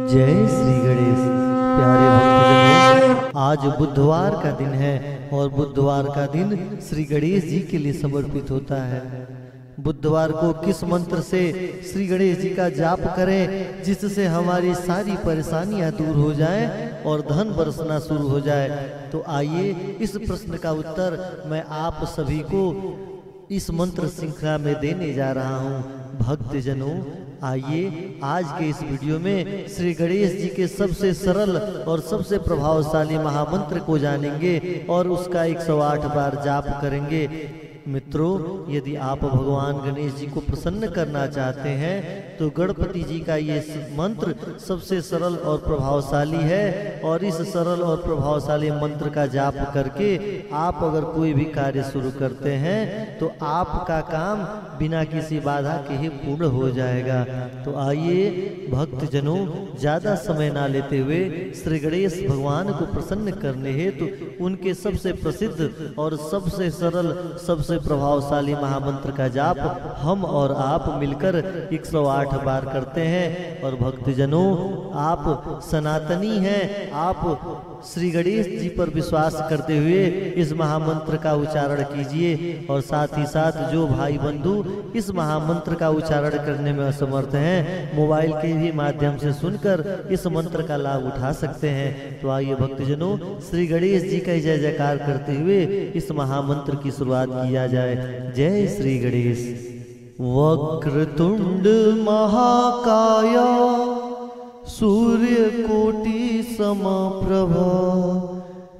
जय श्री गणेश। प्यारे भक्तजनों, आज बुधवार का दिन है और बुधवार का दिन श्री गणेश जी के लिए समर्पित होता है। बुधवार को किस मंत्र से श्री गणेश जी का जाप करें जिससे हमारी सारी परेशानियां दूर हो जाएं और धन बरसना शुरू हो जाए, तो आइए इस प्रश्न का उत्तर मैं आप सभी को इस मंत्र श्रृंखला में देने जा रहा हूँ। भक्तजनों, आइए आज के इस वीडियो में श्री गणेश जी के सबसे सरल और सबसे प्रभावशाली महामंत्र को जानेंगे और उसका 108 बार जाप करेंगे। मित्रों, यदि आप भगवान गणेश जी को प्रसन्न करना चाहते हैं तो गणपति जी का ये मंत्र सबसे सरल और प्रभावशाली है, और इस सरल और प्रभावशाली मंत्र का जाप करके आप अगर कोई भी कार्य शुरू करते हैं तो आपका काम बिना किसी बाधा के ही पूर्ण हो जाएगा। तो आइए भक्तजनों, ज्यादा समय ना लेते हुए श्री गणेश भगवान को प्रसन्न करने हेतु उनके सबसे प्रसिद्ध और सबसे सरल सबसे प्रभावशाली महामंत्र का जाप हम और आप मिलकर 108 बार करते हैं। और भक्तजनों, आप सनातनी हैं, आप श्री गणेश जी पर विश्वास करते हुए इस महामंत्र का उच्चारण कीजिए, और साथ ही साथ जो भाई बंधु इस महामंत्र का उच्चारण करने में असमर्थ हैं, मोबाइल के भी माध्यम से सुनकर इस मंत्र का लाभ उठा सकते हैं। तो आइए भक्तजनों, श्री गणेश जी का जय जयकार करते हुए इस महामंत्र की शुरुआत किया जाए। जय श्री गणेश। वक्रतुंड महाकाय सूर्यकोटि समप्रभा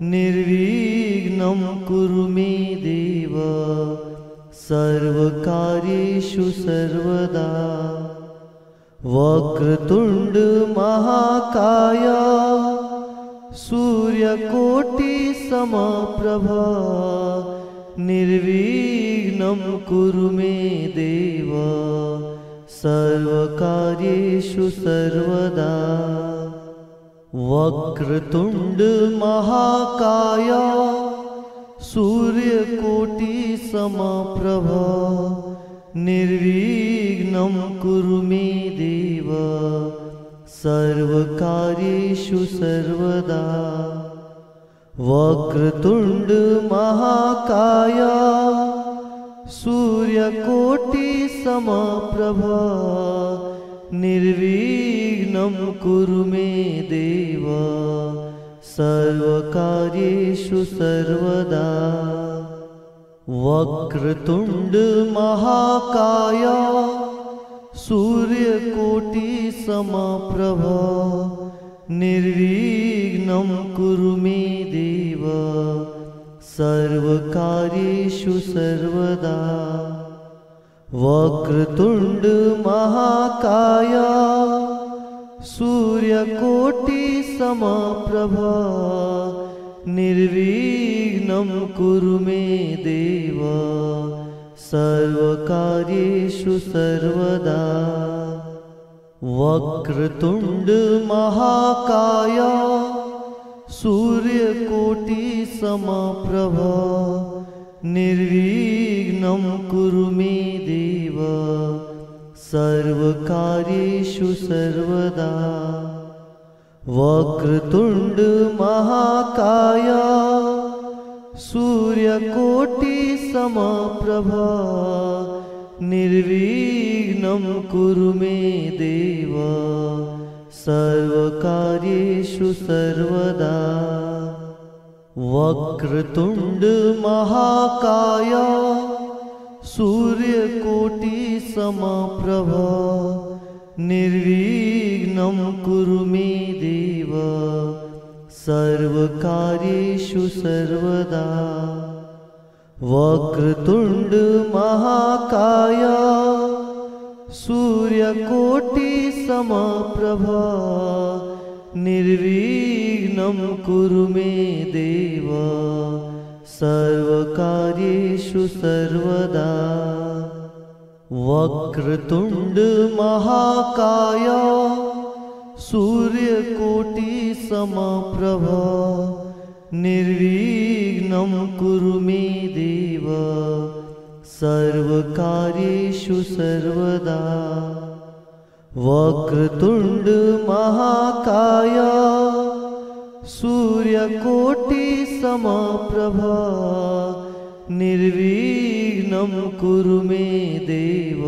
निर्विघ्नं कुरु मे देव सर्वकार्येषु सर्वदा। वक्रतुंड महाकाय सूर्यकोटि समप्रभा निर्विघ्नं कुरु मे देव सर्वकार्येषु सर्वदा। वक्रतुंड महाकाय सूर्यकोटि समप्रभा निर्विघ्नं कुरु मे देव सर्वकार्येषु सर्वदा। वक्रतुंड महाकाय सूर्यकोटि समप्रभा निर्विघ्नं कुरु मे देव सर्वकार्येषु सर्वदा। वक्रतुंड महाकाय सूर्यकोटि समप्रभा निर्विघ्नं कुरु मे देव सर्वकार्येषु सर्वदा। वक्रतुंड महाकाय सूर्यकोटि समप्रभा निर्विघ्नं कुरु मे देव सर्वकार्येषु सर्वदा। वक्रतुंड महाकाय सूर्यकोटि समप्रभा निर्विघ्नं कुरु मे देव सर्वकार्येषु सर्वदा। वक्रतुंड महाकाय सूर्यकोटि समप्रभा निर्विघ्नं कुरु मे देव सर्वकार्येषु सर्वदा। वक्रतुंड महाकाय सूर्यकोटि समप्रभा निर्विघ्नं कुरु मे देव सर्वकार्येषु सर्वदा। वक्रतुंड महाकाय सूर्यकोटि समप्रभा निर्विघ्नं कुरु मे देव सर्वकार्येषु सर्वदा। वक्रतुंड महाकाय सूर्यकोटि समप्रभा निर्विघ्नं कुरु मे देव सर्वकार्येषु सर्वदा। वक्रतुंड महाकाय सूर्यकोटि समप्रभा निर्विघ्नं कुरु मे देव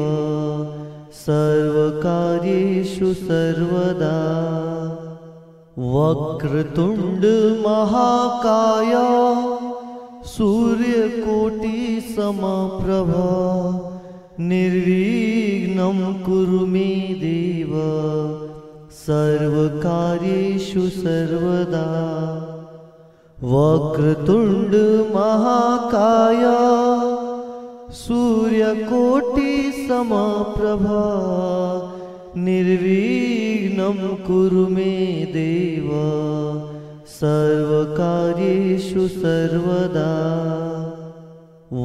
सर्वकार्येषु सर्वदा। वक्रतुंड महाकाय सूर्यकोटि समप्रभा निर्विघ्नं कुरु मे देव सर्वकार्येषु सर्वदा। वक्रतुंड महाकाय सूर्यकोटि समप्रभा निर्विघ्नं कुरु मे देव सर्वकार्येषु सर्वदा।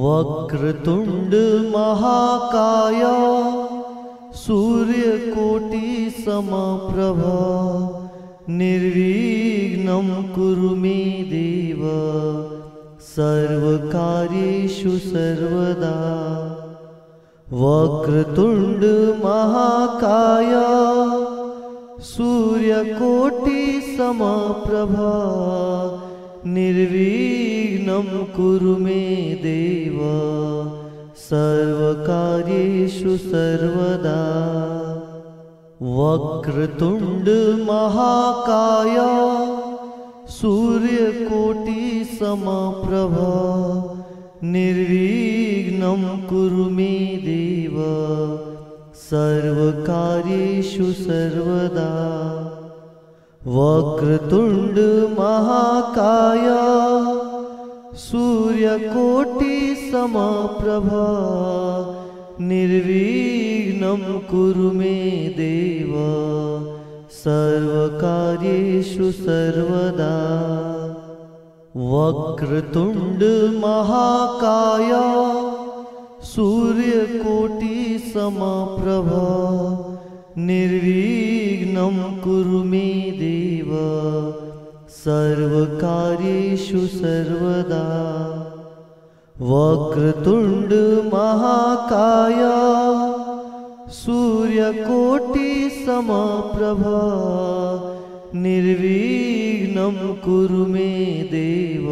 वक्रतुंड महाकाय सूर्यकोटि समप्रभा निर्विघ्नं कुरु मे देव सर्वकार्येषु सर्वदा। वक्रतुंड महाकाय सूर्यकोटि समप्रभा निर्विघ्नं कुरु मे देव सर्वकार्येषु सर्वदा। वक्रतुंड महाकाय सूर्यकोटि समप्रभा निर्विघ्नं कुरु मे देव सर्वकार्येषु सर्वदा। वक्रतुंड महाकाय सूर्यकोटि समप्रभा निर्विघ्नं कुरु मे देव सर्वकार्येषु सर्वदा। वक्रतुंड महाकाय सूर्यकोटि समप्रभा निर्विघ्नं कुरु मे देव सर्वकार्येषु सर्वदा। वक्रतुंड महाकाय सूर्यकोटि समप्रभा निर्विघ्नं कुरु मे देव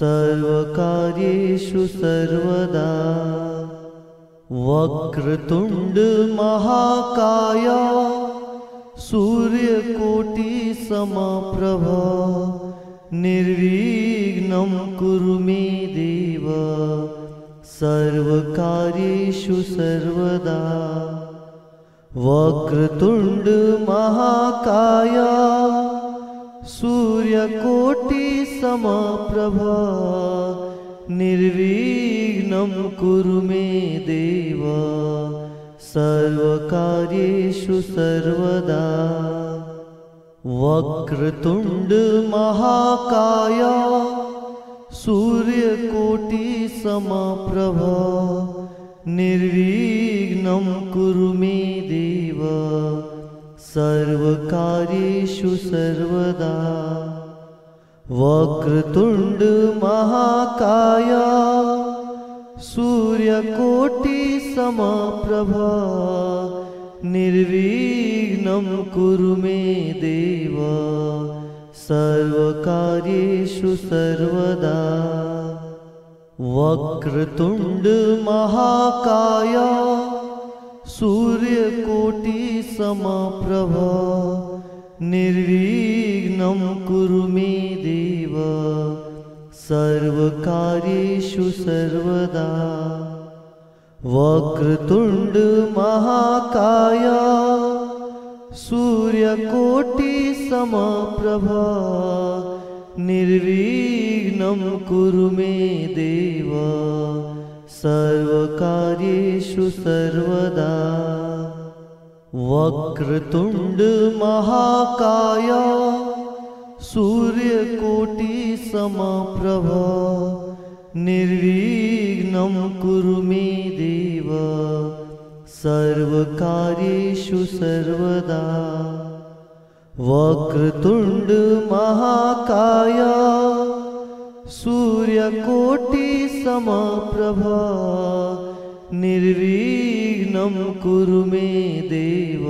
सर्वकार्येषु सर्वदा। वक्रतुंड महाकाय सूर्यकोटि समप्रभा निर्विघ्नं कुरु मे देव सर्वकार्येषु सर्वदा। वक्रतुंड महाकाय सूर्यकोटि समप्रभा निर्विघ्नं कुरु मे देव सर्वकार्येषु सर्वदा। वक्रतुंड महाकाय सूर्यकोटि समप्रभा निर्विघ्नं कुरु मे देव सर्वकार्येषु सर्वदा। वक्रतुंड महाकाय सूर्यकोटि समप्रभा निर्विघ्नं कुरु मे देव सर्वकार्येषु सर्वदा। वक्रतुंड महाकाय सूर्यकोटि समप्रभा निर्विघ्नं कुरु मे देव सर्वकार्येषु सर्वदा। वक्रतुंड महाकाय सूर्यकोटि समप्रभा निर्विघ्नं कुरु मे देव सर्वकार्येषु सर्वदा। वक्रतुंड महाकाय सूर्यकोटि समप्रभा निर्विघ्नं कुरु मे देव सर्वकार्येषु सर्वदा। वक्रतुंड महाकाय सूर्यकोटि समप्रभा निर्विघ्नं कुरु मे देव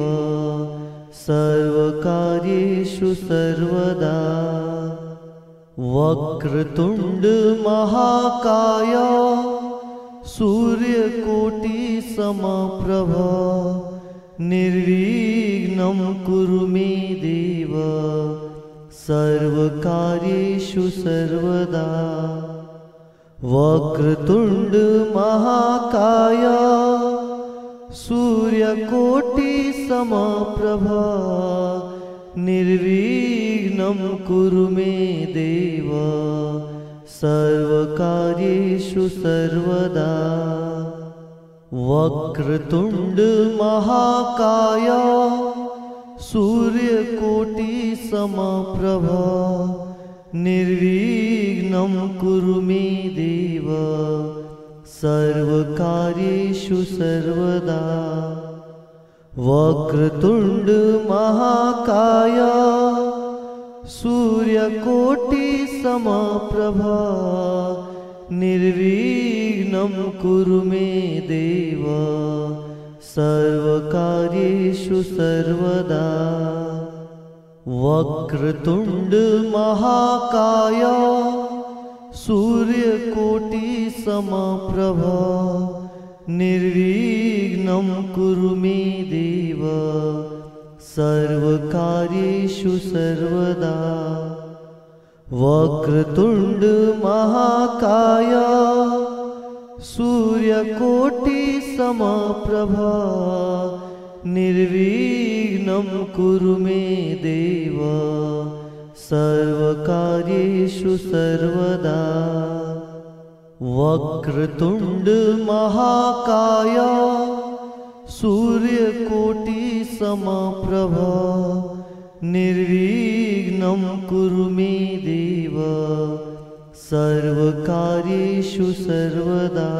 सर्वकार्येषु सर्वदा। वक्रतुंड महाकाय सूर्यकोटि समप्रभा निर्विघ्नं कुरु मे देव सर्वकार्येषु सर्वदा। वक्रतुंड महाकाय सूर्यकोटि समप्रभा निर्विघ्नं कुरु मे देव सर्वकार्येषु सर्वदा। वक्रतुंड महाकाय सूर्यकोटि समप्रभा निर्विघ्नं कुरु मे देव सर्वकार्येषु सर्वदा। वक्रतुंड महाकाय सूर्यकोटि समप्रभा निर्विघ्नं कुरु मे देव सर्वकार्येषु सर्वदा। वक्रतुंड महाकाय सूर्यकोटि समप्रभा निर्विघ्नं कुरु मे देव सर्वकार्येषु सर्वदा। वक्रतुंड महाकाय सूर्यकोटि समप्रभा निर्विघ्नं कुरु मे देव सर्वकार्येषु सर्वदा। वक्रतुंड महाकाय सूर्यकोटि समप्रभा निर्विघ्नं कुरु मे देव सर्वकार्येषु सर्वदा।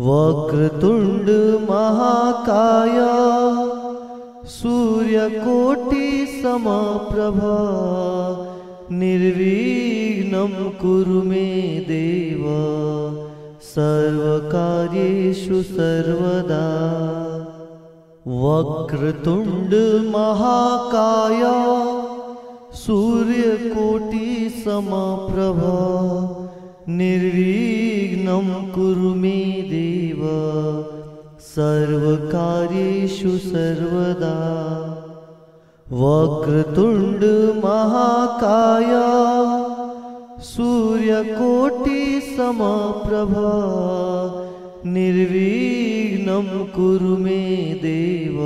वक्रतुंड महाकाय सूर्यकोटि समप्रभा निर्विघ्नं कुरु मे देव सर्वकार्येषु सर्वदा। वक्रतुंड महाकाय सूर्यकोटि समप्रभा निर्विघ्नं कुरु मे देव सर्वकार्येषु सर्वदा। वक्रतुंड महाकाय सूर्यकोटि समप्रभा निर्विघ्नं कुरु मे देव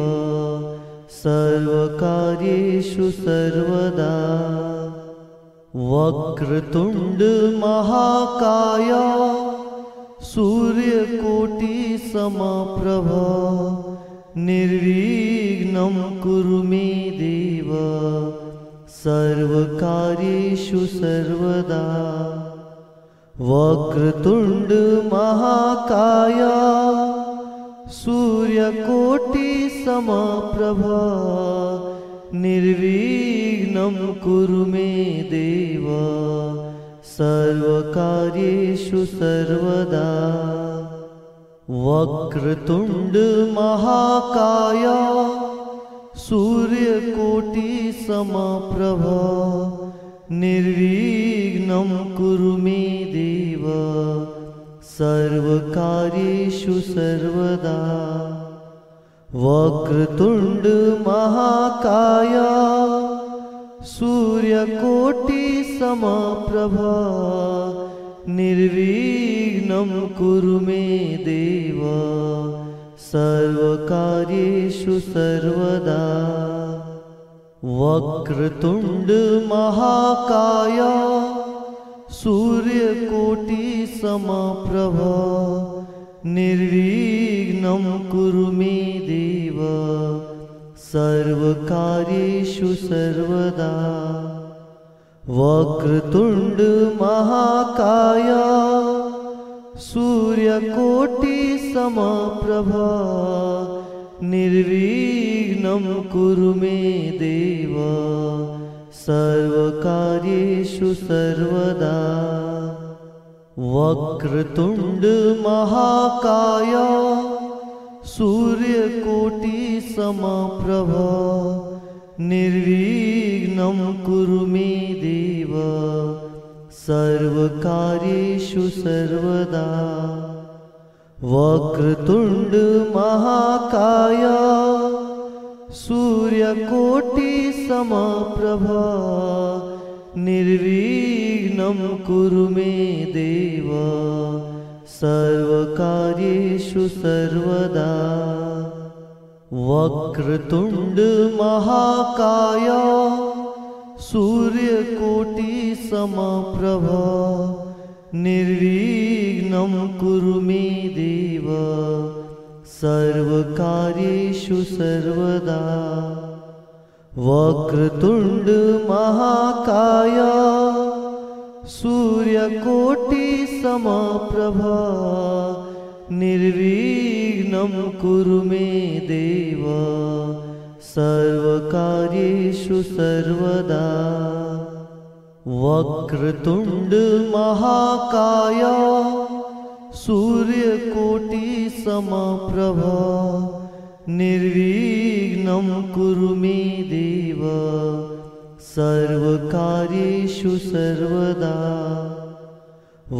सर्वकार्येषु सर्वदा। वक्रतुंड महाकाय सूर्यकोटि समप्रभा निर्विघ्नं कुरु मे देव सर्वकार्येषु सर्वदा। वक्रतुंड महाकाय सूर्यकोटि समप्रभा निर्विघ्नं कुरु मे देव सर्वकार्येषु सर्वदा। वक्रतुंड महाकाय सूर्यकोटि समप्रभा निर्विघ्नं कुरु मे देव सर्वकार्येषु सर्वदा। वक्रतुंड महाकाय सूर्यकोटि समप्रभा निर्विघ्नं कुरु मे देव सर्वकार्येषु सर्वदा। वक्रतुंड महाकाय सूर्यकोटि समप्रभा निर्विघ्नं कुरु मे देव सर्वकार्येषु सर्वदा। वक्रतुंड महाकाय सूर्यकोटि समप्रभा निर्विघ्नं कुरु मे देव सर्वकार्येषु सर्वदा। वक्रतुंड महाकाय सूर्यकोटि समप्रभा निर्विघ्नं कुरु मे देव सर्वकार्येषु सर्वदा। वक्रतुंड महाकाय सूर्यकोटि समप्रभा निर्विघ्नं कुरु मे देव सर्वकार्येषु सर्वदा। वक्रतुंड महाकाय सूर्यकोटि समप्रभा निर्विघ्नं कुरु मे देव सर्वकार्येषु सर्वदा। वक्रतुंड महाकाय सूर्यकोटि समप्रभा निर्विघ्नं कुरु मे देव सर्वकार्येषु सर्वदा। वक्रतुंड महाकाय सूर्यकोटि समप्रभा निर्विघ्नं कुरु मे देव सर्वकार्येषु सर्वदा।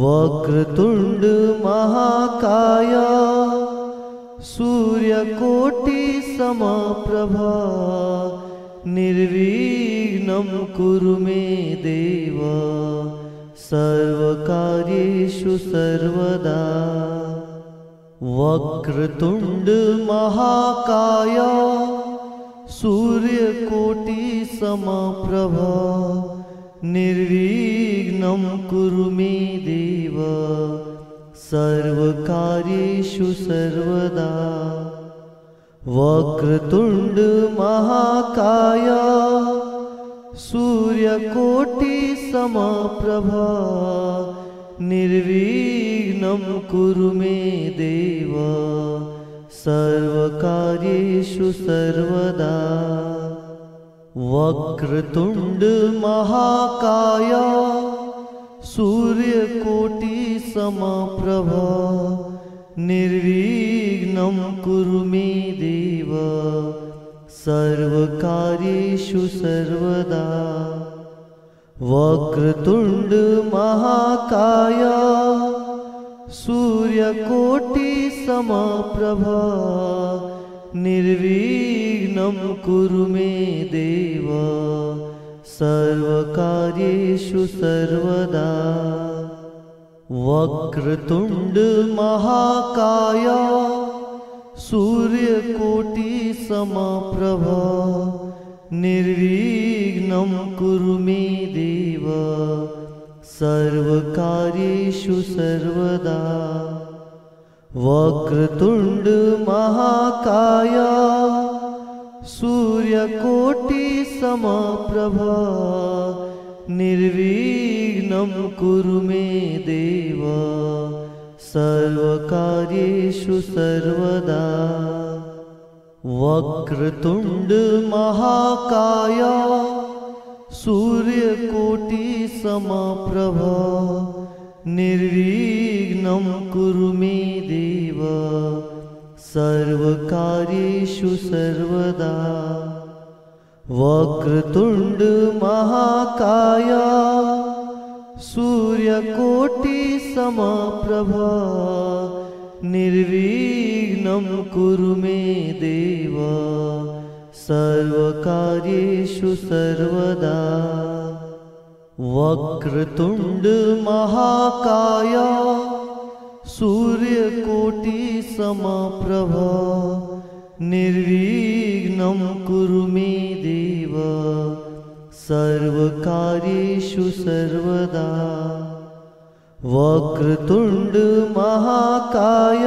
वक्रतुंड महाकाय सूर्यकोटि समप्रभा निर्विघ्नं कुरु मे देव सर्वकार्येषु सर्वदा। वक्रतुंड महाकाय सूर्यकोटि समप्रभा निर्विघ्नं कुरु मे देव सर्वकार्येषु सर्वदा। वक्रतुंड महाकाय सूर्यकोटि समप्रभा निर्विघ्नं कुरु मे देव सर्वकार्येषु सर्वदा। वक्रतुंड महाकाय सूर्यकोटि समप्रभा निर्विघ्नं कुरु मे देव सर्वकार्येषु सर्वदा। वक्रतुंड महाकाय सूर्यकोटि समप्रभा निर्विघ्नं कुरु मे देव सर्वकार्येषु सर्वदा। वक्रतुंड महाकाय सूर्यकोटि समप्रभा निर्विघ्नं कुरु मे देव सर्वकार्येषु सर्वदा। वक्रतुंड महाकाय सूर्यकोटि समप्रभा निर्विघ्नं कुरु मे देव सर्वकार्येषु सर्वदा। वक्रतुंड महाकाय सूर्यकोटि समप्रभा निर्विघ्नं कुरु मे देव सर्वकार्येषु सर्वदा। वक्रतुंड महाकाय सूर्यकोटि समप्रभा निर्विघ्नं कुरु मे देव सर्वकार्येषु सर्वदा। वक्रतुंड महाकाय सूर्यकोटि समप्रभा निर्विघ्नं कुरु मे देव सर्वकार्येषु सर्वदा। वक्रतुंड महाकाय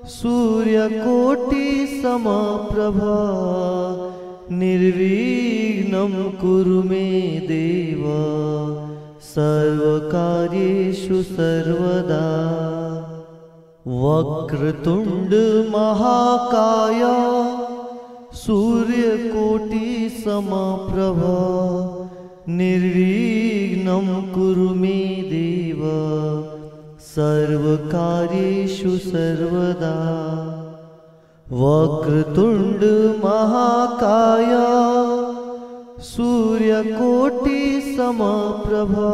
सूर्यकोटि समप्रभा निर्विघ्नं कुरु मे देव सर्वकार्येषु सर्वदा। वक्रतुंड महाकाय सूर्यकोटि समप्रभा निर्विघ्नं निर्विघ्नं कुरु मे देव सर्वकार्येषु सर्वदा। वक्रतुण्ड महाकाय सूर्यकोटि समप्रभा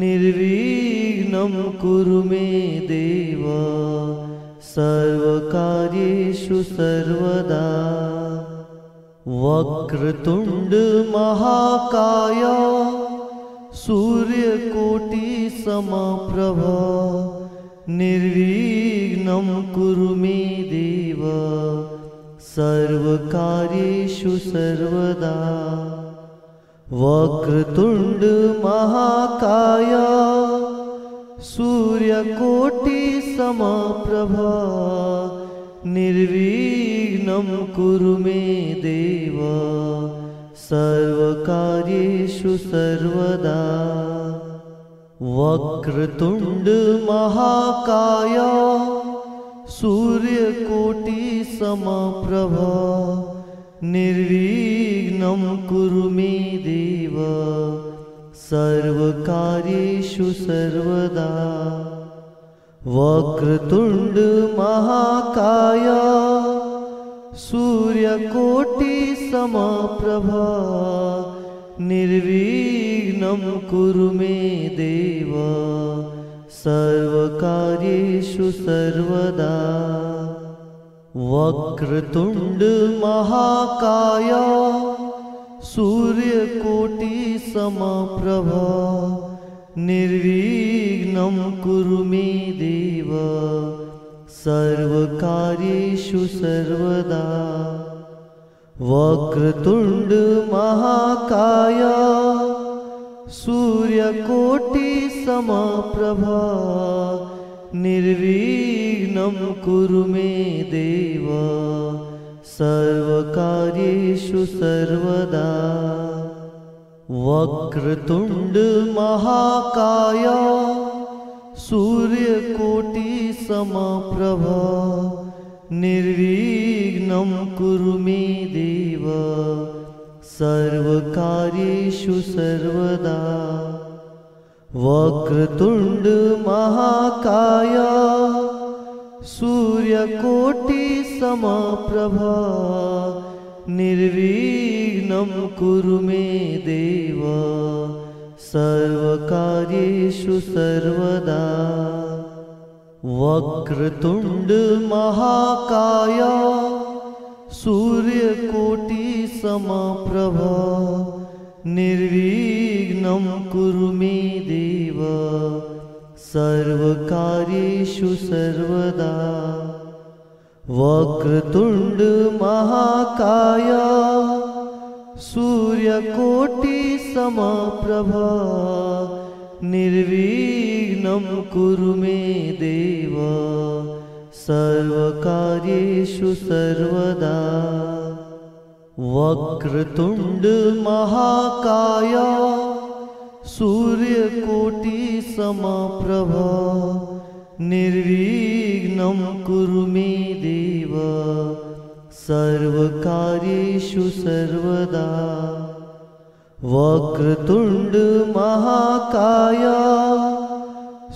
निर्विघ्नं कुरु मे देव सर्वकार्येषु सर्वदा। वक्रतुण्ड महाकाय सूर्यकोटि समप्रभा निर्विघ्नं कुरु मे देव सर्वकार्येषु सर्वदा। वक्रतुण्ड महाकाय सूर्यकोटि समप्रभा निर्विघ्नं कुरु मे देव सर्वकार्येषु सर्वदा। वक्रतुण्ड महाकाय सूर्यकोटि समप्रभा निर्विघ्नं कुरु मे देव सर्वकार्येषु सर्वदा। वक्रतुण्ड महाकाय सूर्यकोटि समप्रभा निर्विघ्नं कुरु मे देव सर्वकार्येषु सर्वदा। वक्रतुण्ड महाकाय सूर्यकोटि समप्रभा निर्विघ्नं कुरु मे देव सर्वकार्येषु सर्वदा। वक्रतुण्ड महाकाय सूर्यकोटि समप्रभा निर्विघ्नं कुरु मे देव सर्वकार्येषु सर्वदा। वक्रतुण्ड महाकाय सूर्यकोटि समप्रभा निर्विघ्नं कुरु मे देव सर्वकार्येषु सर्वदा। वक्रतुण्ड महाकाय सूर्यकोटि समप्रभा निर्विघ्नं कुरु मे देव सर्वकार्येषु सर्वदा। वक्रतुण्ड महाकाय सूर्यकोटि समप्रभा निर्विघ्नं कुरु मे देव सर्वकार्येषु सर्वदा। वक्रतुण्ड महाकाय सूर्यकोटि समप्रभा निर्विघ्नं कुरु मे देव सर्वकार्येषु सर्वदा। वक्रतुण्ड महाकाय सूर्यकोटि समप्रभा निर्विघ्नं कुरु मे देव सर्वकार्येषु सर्वदा। वक्रतुण्ड महाकाय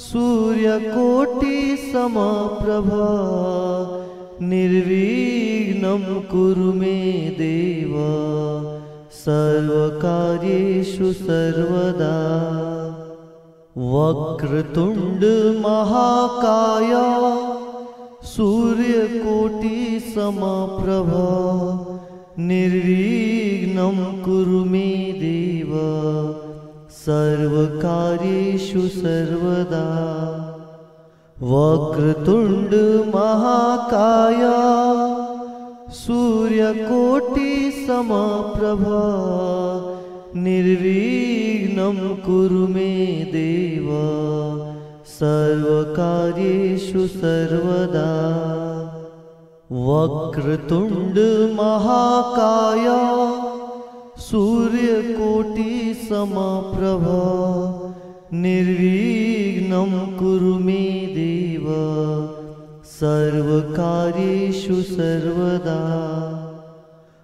सूर्यकोटि समप्रभा निर्विघ्नं कुरु मे देव सर्वकार्येषु सर्वदा। वक्रतुण्ड महाकाय सूर्यकोटि समप्रभा निर्विघ्नं कुरु मे देव सर्वकार्येषु सर्वदा। वक्रतुण्ड महाकाय सूर्यकोटि समप्रभा निर्विघ्नं कुरु मे देव सर्वकार्येषु सर्वदा। वक्रतुण्ड महाकाय सूर्यकोटि समप्रभा निर्विघ्नं कुरु मे देव सर्वकार्येषु सर्वदा।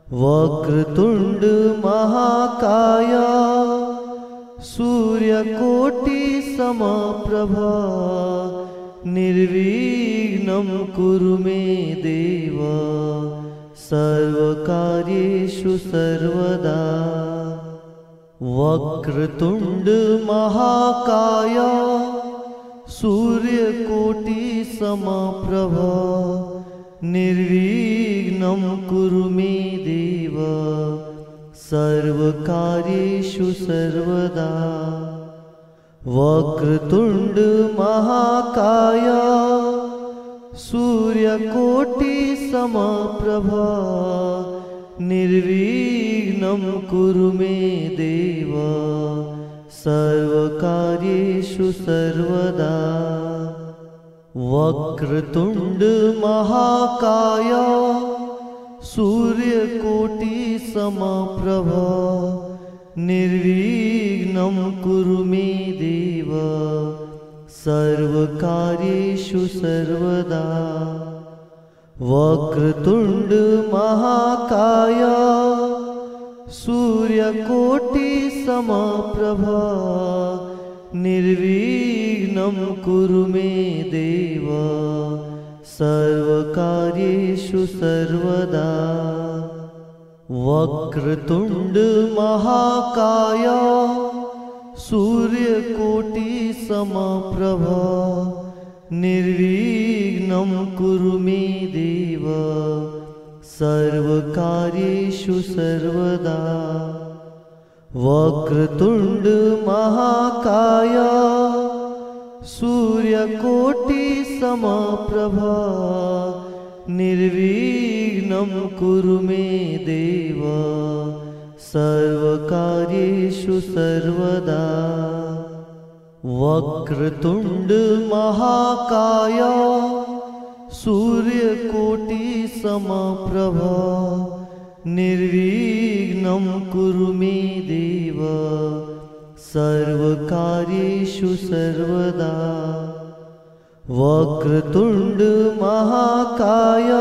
वक्रतुण्ड महाकाय सूर्यकोटि समप्रभा निर्विघ्नं कुरु मे देव सर्वकार्येषु सर्वदा। वक्रतुंड महाकाय सूर्यकोटि समप्रभा निर्विघ्नं कुरु मे देव सर्वकार्येषु सर्वदा। वक्रतुंड महाकाय सूर्यकोटि समप्रभा निर्विघ्नं कुरु मे देव सर्वकार्येषु सर्वदा। वक्रतुंड महाकाय सूर्यकोटि समप्रभा निर्विघ्नं कुरु मे देव सर्वकार्येषु सर्वदा। वक्रतुंड महाकाय सूर्यकोटि समप्रभा निर्विघ्नं कुरु मे देव सर्वकार्येषु सर्वदा। वक्रतुंड महाकाय सूर्यकोटि समप्रभा निर्विघ्नं कुरु मे देव सर्वकार्येषु सर्वदा। वक्रतुंड महाकाय सूर्यकोटि समप्रभा निर्विघ्नं कुरु मे देव सर्वकार्येषु सर्वदा। वक्रतुंड महाकाय सूर्यकोटि समप्रभा निर्विघ्नं कुरु मे देव सर्वकार्येषु सर्वदा। वक्रतुंड महाकाय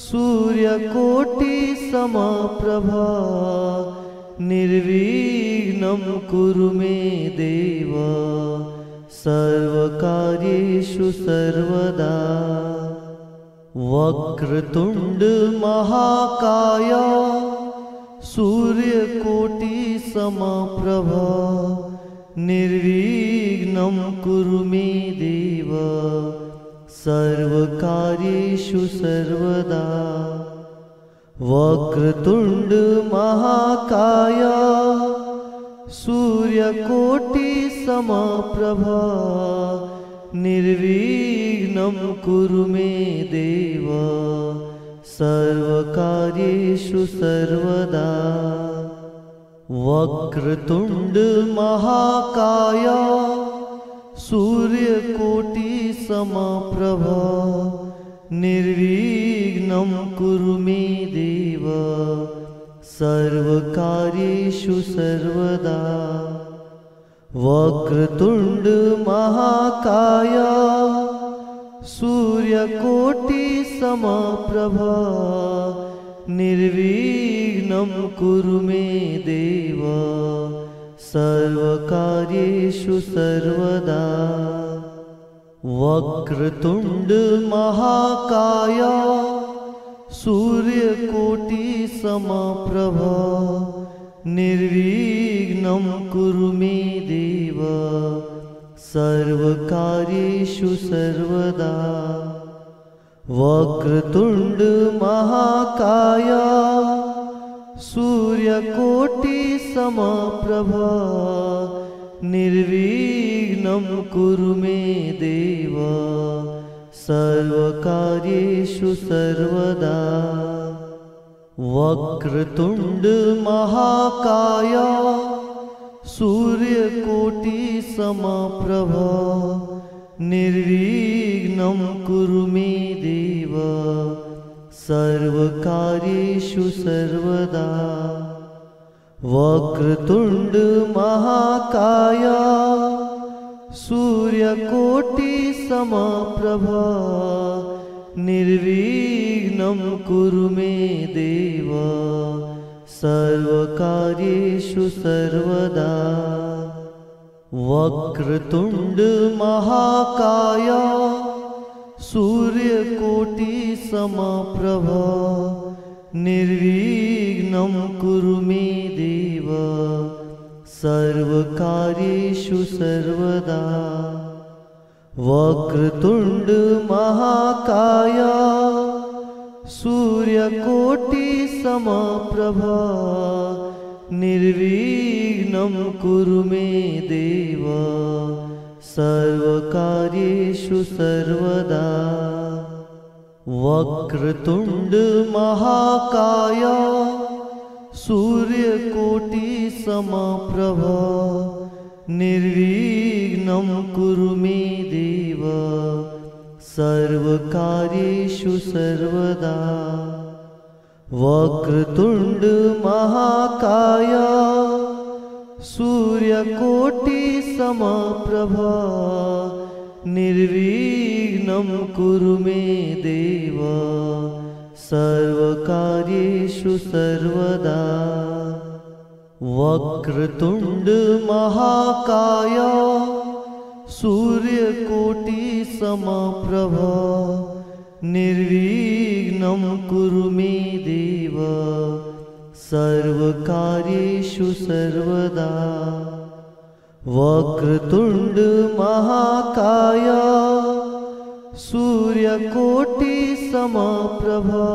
सूर्यकोटि समप्रभा निर्विघ्नं कुरु मे देव सर्वकार्येषु सर्वदा। वक्रतुंड महाकाय सूर्यकोटि समप्रभा निर्विघ्नं कुरु मे देव सर्वकार्येषु सर्वदा। वक्रतुंड महाकाय सूर्यकोटि समप्रभा निर्विघ्नं कुरु मे देव सर्वकार्येषु सर्वदा। वक्रतुंड महाकाय सूर्यकोटि समप्रभा निर्विघ्नं कुरु मे देव सर्वकार्येषु सर्वदा। वक्रतुंड महाकाय सूर्यकोटि समप्रभा निर्विघ्नं कुरु मे देव सर्वकार्येषु सर्वदा। वक्रतुंड महाकाय सूर्यकोटि समप्रभा निर्विघ्नं कुरु मे देव सर्वकार्येषु सर्वदा। वक्रतुंड महाकाय सूर्यकोटि समप्रभा निर्विघ्नं कुरु मे देव सर्वकार्येषु सर्वदा। वक्रतुंड महाकाय सूर्यकोटि समप्रभा निर्विघ्नं कुरु मे देव सर्वकार्येषु सर्वदा। वक्रतुंड महाकाय सूर्यकोटि समप्रभा निर्विघ्नं कुरु मे देव सर्वकार्येषु सर्वदा। वक्रतुंड महाकाय सूर्यकोटि समप्रभा निर्विघ्नं कुरु मे देव सर्वकार्येषु सर्वदा। वक्रतुंड महाकाय सूर्यकोटि समप्रभा निर्विघ्नं कुरु मे देव सर्वकार्येषु सर्वदा। वक्रतुंड महाकाय सूर्यकोटि समप्रभा निर्विघ्नं कुरु मे देव सर्वकार्येषु सर्वदा। वक्रतुंड महाकाय सूर्यकोटि समप्रभा निर्विघ्नं कुरु मे देव सर्वकार्येषु सर्वदा। वक्रतुंड महाकाय सूर्यकोटि समप्रभा निर्विघ्नं कुरु मे देव सर्वकार्येषु सर्वदा। वक्रतुंड महाकाय सूर्यकोटि समप्रभा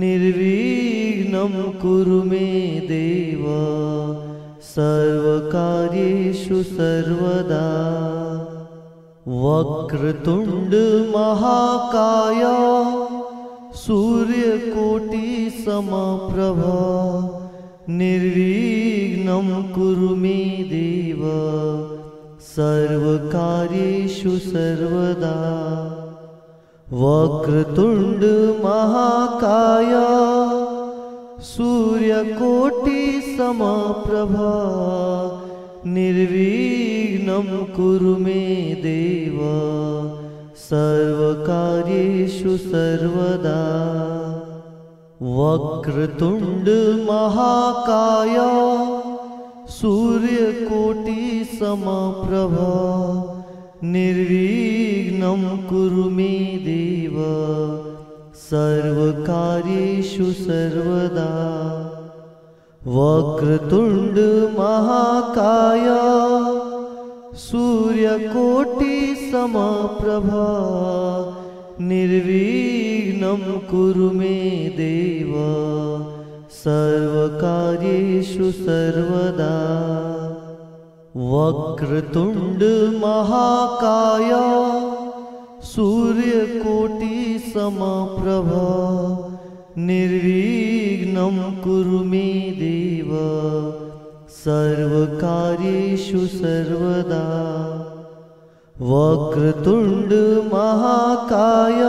निर्विघ्नं कुरु मे देव सर्वकार्येषु सर्वदा। वक्रतुंड महाकाय सूर्यकोटि समप्रभा निर्विघ्नं कुरु मे देव सर्वकार्येषु सर्वदा। वक्रतुंड महाकाय सूर्यकोटि समप्रभा निर्विघ्नं कुरु मे देव सर्वकार्येषु सर्वदा। वक्रतुंड महाकाय सूर्यकोटि समप्रभा निर्विघ्नं कुरु मे देव सर्वकार्येषु सर्वदा। वक्रतुंड महाकाय सूर्यकोटि समप्रभा निर्विघ्नं कुरु मे देव सर्वकार्येषु सर्वदा। वक्रतुंड महाकाय सूर्यकोटि समप्रभा निर्विघ्नं कुरु मे देव सर्वकार्येषु सर्वदा। वक्रतुंड महाकाय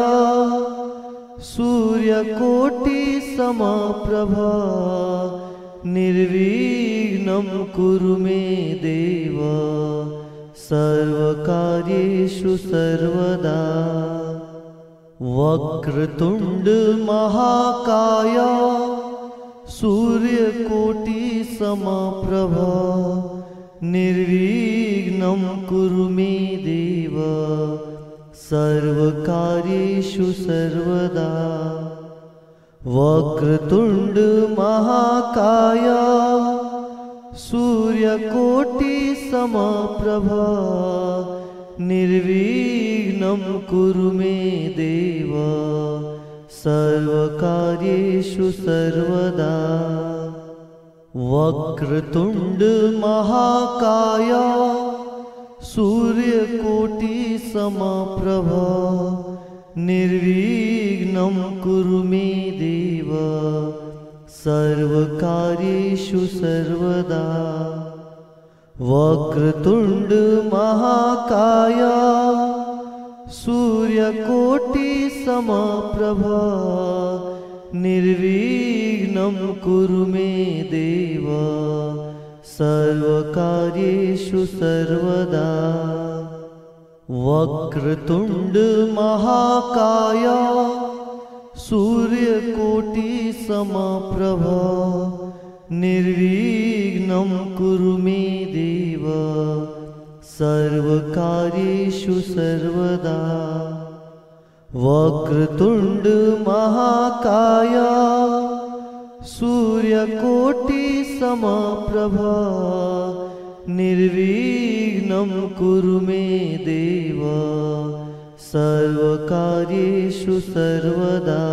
सूर्यकोटि समप्रभा निर्विघ्नं कुरु मे देव सर्वकार्येषु सर्वदा। वक्रतुंड महाकाय सूर्यकोटि समप्रभा निर्विघ्नं कुरु मे देव सर्वकार्येषु सर्वदा। वक्रतुंड महाकाय सूर्यकोटि समप्रभा निर्विघ्नं कुरु मे देव सर्वकार्येषु सर्वदा। वक्रतुंड महाकाय सूर्यकोटि समप्रभा निर्विघ्नं कुरु मे देव सर्वकार्येषु सर्वदा। वक्रतुंड महाकाय सूर्यकोटि समप्रभा निर्विघ्नं कुरु मे देव सर्वकार्येषु सर्वदा। वक्रतुंड महाकाय सूर्यकोटि समप्रभा निर्विघ्नं कुरु मे देव सर्वकार्येषु सर्वदा। वक्रतुंड महाकाय सूर्यकोटि समप्रभा निर्विघ्नं कुरु मे देव सर्वकार्येषु सर्वदा।